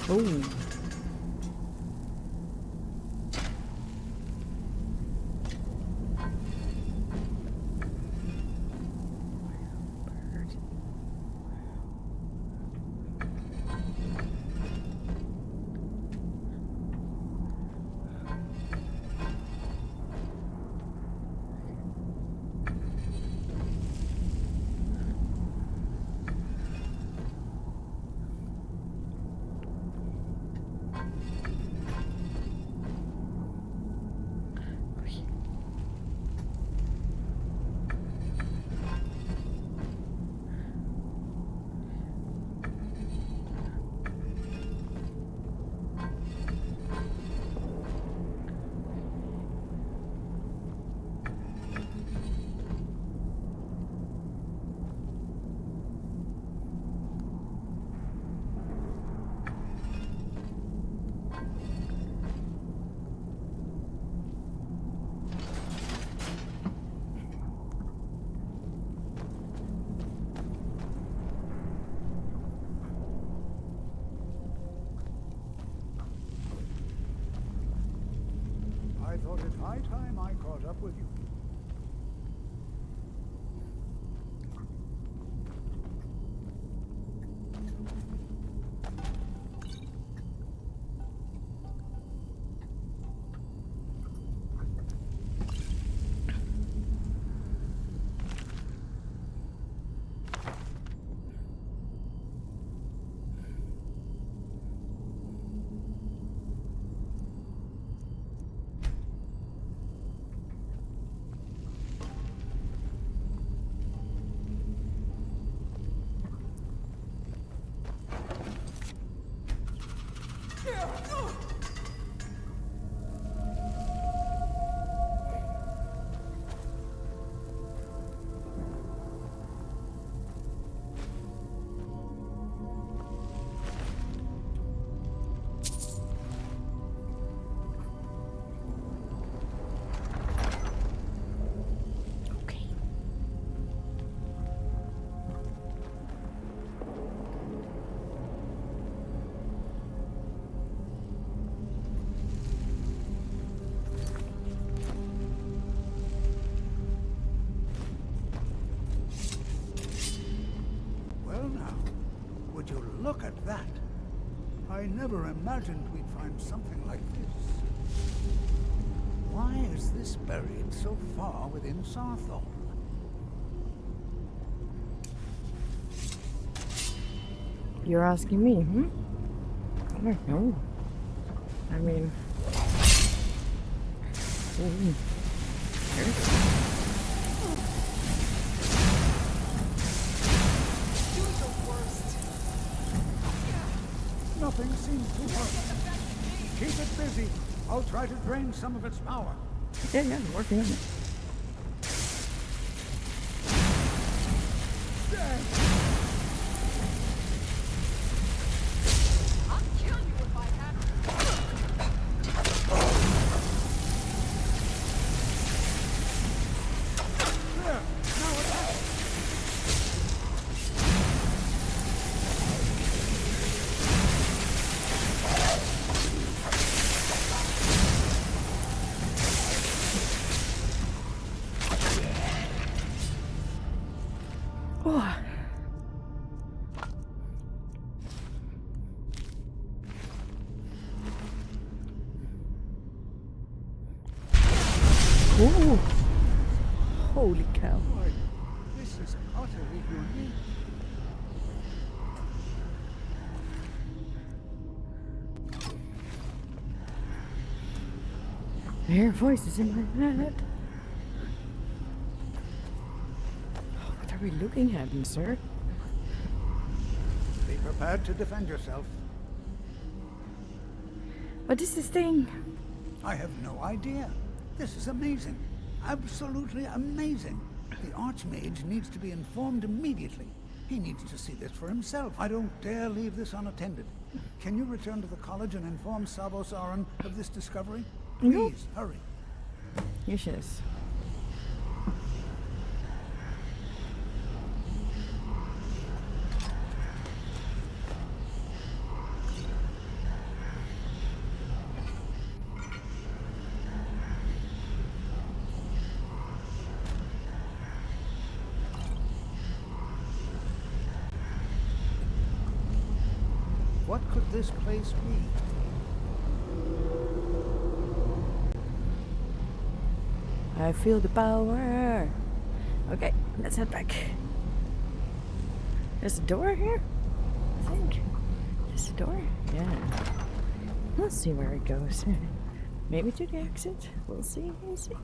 A: Oh.
I: high time I caught up with you. Look at that. I never imagined we'd find something like this. Why is this buried so far within Sarthol?
A: You're asking me, I don't know. I mean...
I: Nothing seems to work. Keep it busy. I'll try to drain some of its power.
A: Yeah, I'm working on it. Ooh. Holy cow.
I: Lord, this is utterly unique.
A: I hear voices in my head. What are we looking at, sir?
I: Be prepared to defend yourself.
A: What is this thing?
I: I have no idea. This is amazing. Absolutely amazing. The Archmage needs to be informed immediately. He needs to see this for himself. I don't dare leave this unattended. Can you return to the college and inform Savos Aran of this discovery? Please, hurry.
A: Yes.
I: What could this place be?
A: I feel the power. Okay, let's head back. There's a door here? I think. There's a door? Yeah. Let's see where it goes. Maybe to the exit. We'll see. We'll see.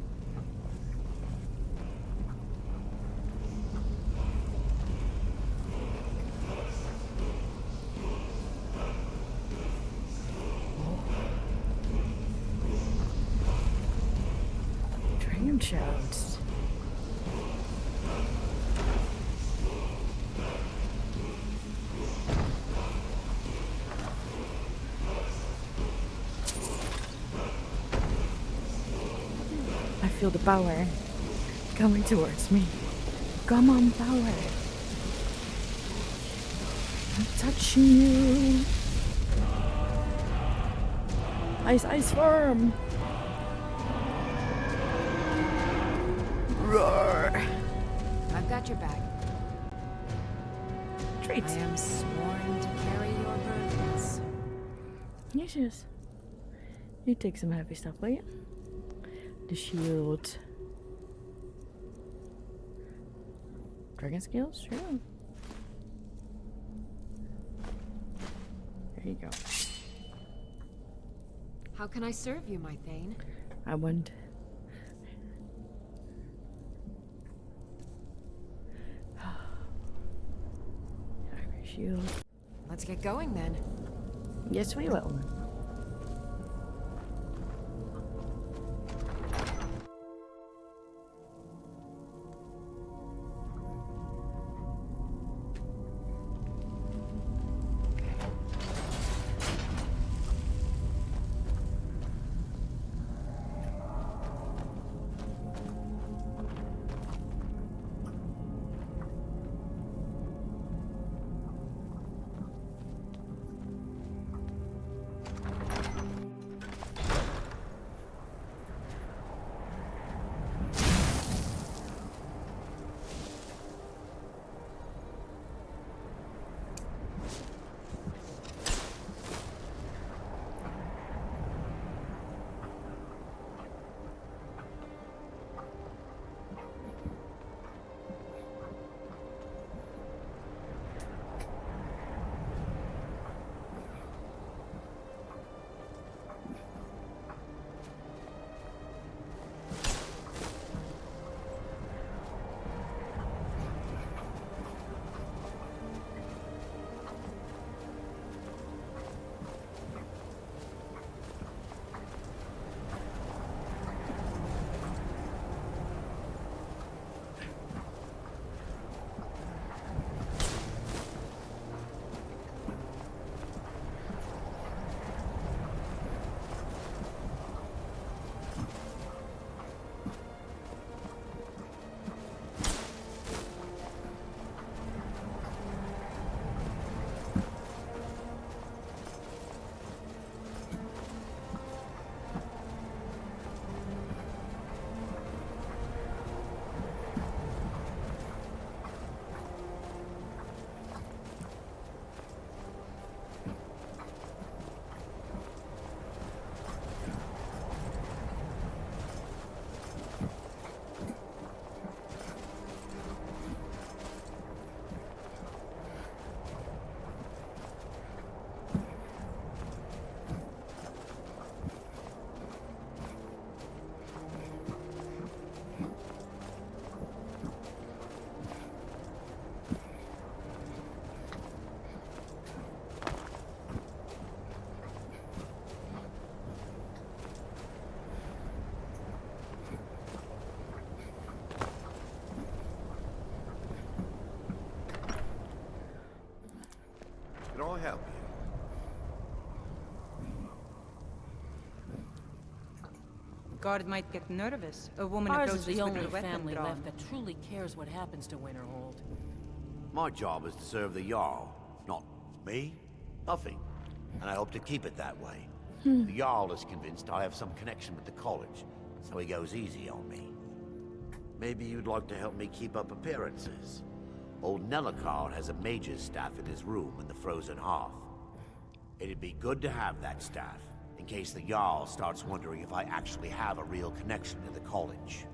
A: Shouts. I feel the power coming towards me. Come on, power. I'm touching you. Ice form. Roar.
M: I've got your back.
A: Treat.
M: I am sworn to carry your burdens.
A: Yes, yes. You take some heavy stuff, will you? The shield. Dragon skills? Sure. There you go.
M: How can I serve you, my Thane?
A: I want... Iron shield.
M: Let's get going then.
A: Yes, we will.
S: Can I help you?
N: Guard might get nervous. A woman
U: Ours
N: approaches
U: is the
N: with
U: only
N: her weapon
U: family
N: drawn.
U: left that truly cares what happens to Winterhold.
V: My job is to serve the Jarl, not me. Nothing. And I hope to keep it that way. The Jarl is convinced I have some connection with the college, so he goes easy on me. Maybe you'd like to help me keep up appearances. Old Nellikar has a mage's staff in his room in the frozen hearth. It'd be good to have that staff, in case the Jarl starts wondering if I actually have a real connection to the college.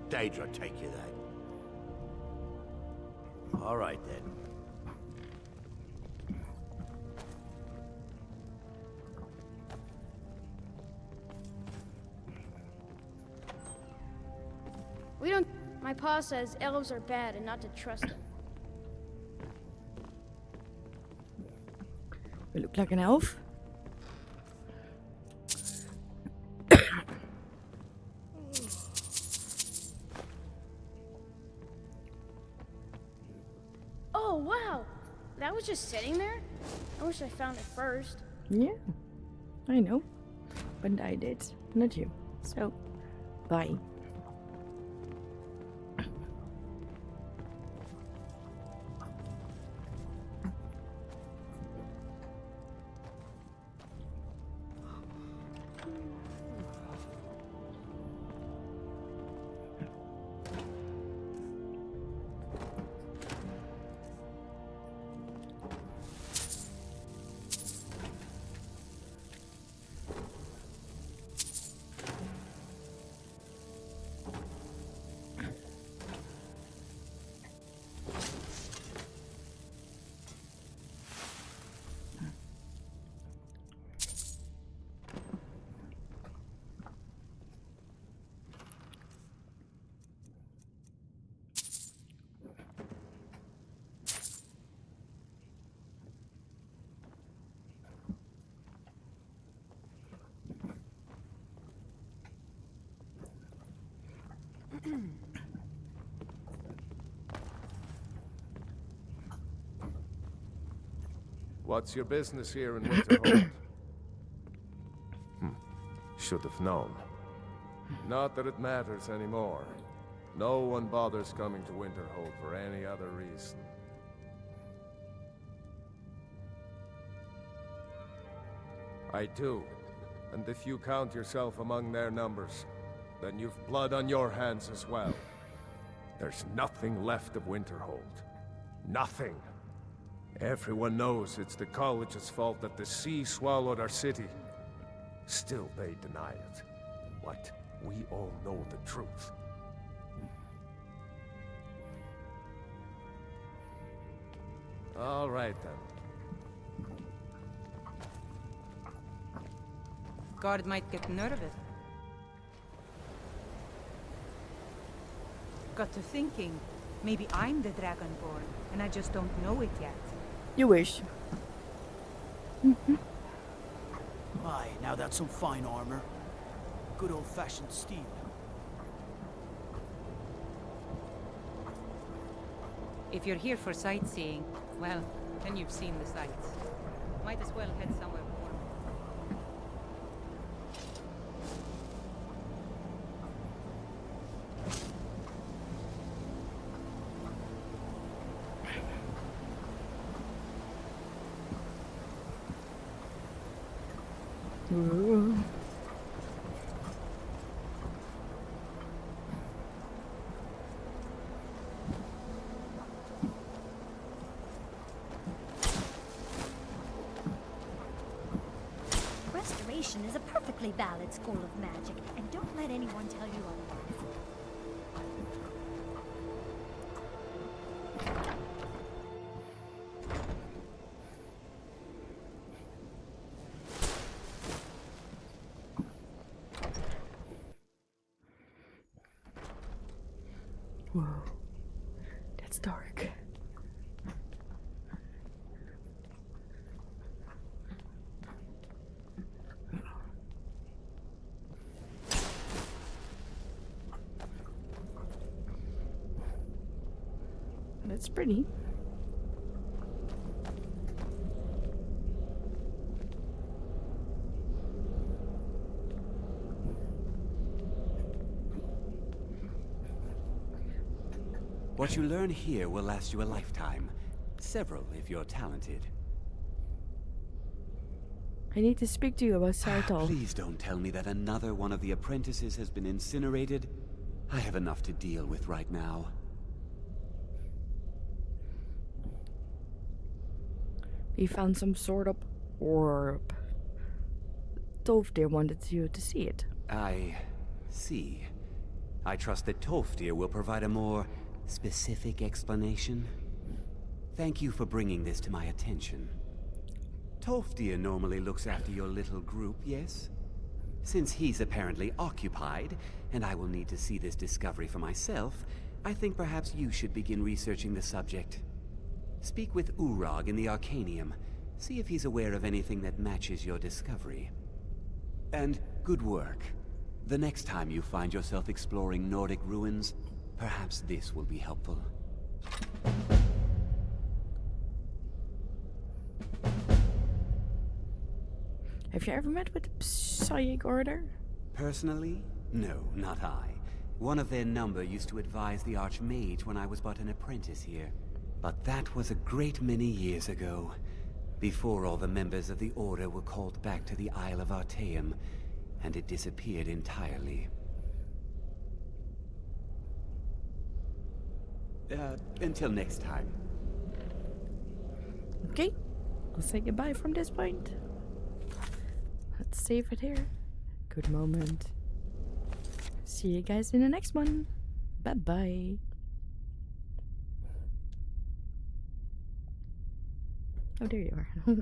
V: Daedra take you then. All right then.
W: We don't... My pa says elves are bad and not to trust them.
A: We look like an elf.
W: Oh, wow! That was just sitting there? I wish I found it first.
A: Yeah, I know. But I did, not you. So, bye.
O: What's your business here in Winterhold? Should have known. Not that it matters anymore. No one bothers coming to Winterhold for any other reason. I do. And if you count yourself among their numbers, then you've blood on your hands as well. There's nothing left of Winterhold. Nothing. Everyone knows it's the college's fault that the sea swallowed our city. Still, they deny it. What? We all know the truth. All right, then.
N: Guard might get nervous. Got to thinking, maybe I'm the Dragonborn, and I just don't know it yet.
A: You wish.
B: Aye, now that's some fine armor. Good old-fashioned steel.
N: If you're here for sightseeing, well, then you've seen the sights. Might as well head somewhere warm.
A: Ooh.
J: Restoration is a perfectly valid school of magic, and don't let anyone tell you otherwise.
A: Whoa, that's dark. That's pretty.
H: What you learn here will last you a lifetime. Several, if you're talented.
A: I need to speak to you about Saito.
H: Please don't tell me that another one of the apprentices has been incinerated. I have enough to deal with right now.
A: We found some sort of orb. Tolfdir wanted you to see it.
H: I see. I trust that Tolfdir will provide a more specific explanation. Thank you for bringing this to my attention. Tolfdir normally looks after your little group, yes? Since he's apparently occupied, and I will need to see this discovery for myself, I think perhaps you should begin researching the subject. Speak with Urag in the Arcanium. See if he's aware of anything that matches your discovery. And good work. The next time you find yourself exploring Nordic ruins, perhaps this will be helpful.
A: Have you ever met with the Psychic Order?
H: Personally? No, not I. One of their number used to advise the Archmage when I was but an apprentice here. But that was a great many years ago, before all the members of the Order were called back to the Isle of Artaeum, and it disappeared entirely. Until next time.
A: Okay, I'll say goodbye from this point. Let's save it here. Good moment. See you guys in the next one. Bye-bye. Oh, there you are.